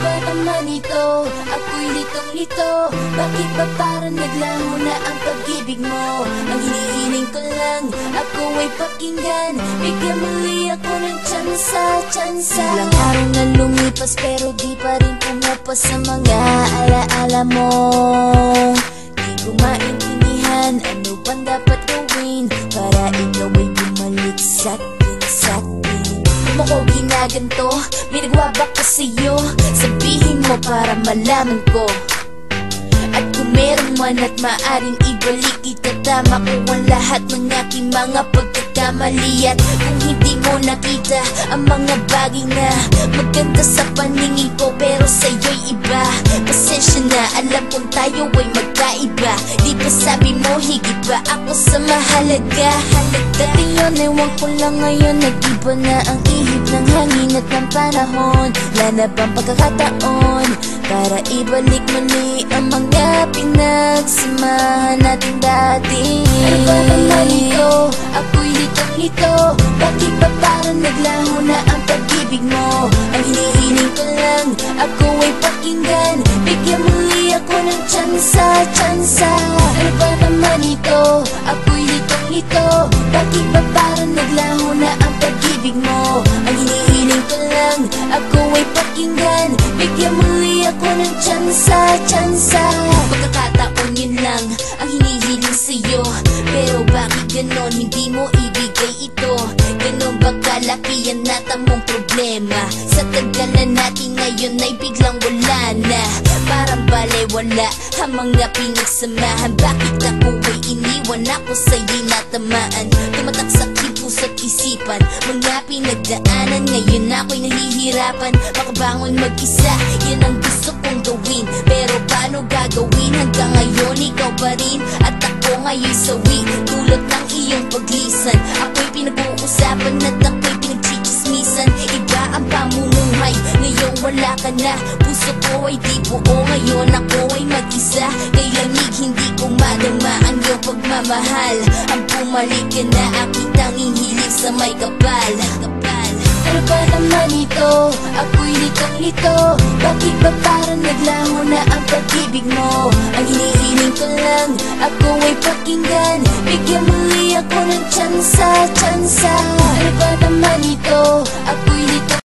ba naman ito? Ako'y litong-lito. Bakit ba parang naglaho na ang pag-ibig mo? Ang hinihiling ko lang, ako ay pakinggan. Bigyan muli ako ng tsansa. Ilang araw na lumipas pero di pa rin pumupas sa mga alaala mo. Di ko maintindihan ano pang dapat gawin para ikaw ay bumalik sa'kin. Di mo ko ginaganto, may nagawa ba ko sa'yo? Sabihin mo para malaman ko. At kung meron man at maaring ibalik, itatama ko ang lahat ng aking mga pagkakamali. At kung hindi mo nakita ang mga bagay na maganda sa paningin ko pero sa'yo'y iba, pasensya na, alam kong tayo ay magkaiba. Di ba sabi mo higit ba ako sa mahalaga? Dati yun, ewan ko lang ngayon, nag-iba na ang ihip ng hangin at ng panahon. Wala na bang pagkakataon para ibalik muli ang mga pinagsamahan natin dati? Ano ba naman ito? Ako'y litong-lito. Bakit ba parang naglaho na ang pag-ibig mo? Ang hinihiling ko lang, ako ay pakinggan. Bigyan muli ako ng tsansa. Ano ba naman ito? Ako'y litong-lito. Bakit ba parang naglaho na ang pag-ibig mo? Ang hinihiling ko lang, ako ay pakinggan. Bigyan muli ako ng tsansa. Pagkakataon yun lang ang hinihiling sa'yo, pero bakit ganon hindi mo ibigay ito? Ganon ba kalaki ang natamong problema? Sa tagal na natin ngayon ay biglang wala na. Parang balewala ang mga pinagsamahan. Bakit ako ay iniwan? Ako sa'yo'y natamaan. Tumatak sa puso't isipan mga pinagdaanan. Ngayon ako'y nahihirapan makabangon mag-isa. Yan ang gusto kong gawin, pero paano gagawin? Hanggang ngayon ikaw pa rin at ako ngayon'y sawi. Tulad ng iyong paglisan, ako'y pinag-uusapan at ako'y pinagchichismisan. Iba ang pamumuhay, ngayon wala ka na. Puso ko ay di buo, ngayon ako ay mag-isa. Kay lamig hindi ko madama ang iyong pagmamahal. Ang bumalik ka na aking tanging hiling sa may kapal. Ano ba naman ito? Ako'y litong-lito. Bakit ba parang naglaho na ang pag-ibig mo? Ang hinihiling ko lang, ako ay pakinggan. Bigyan muli ako ng tsansa. Ano ba naman ito? Ako'y litong-lito.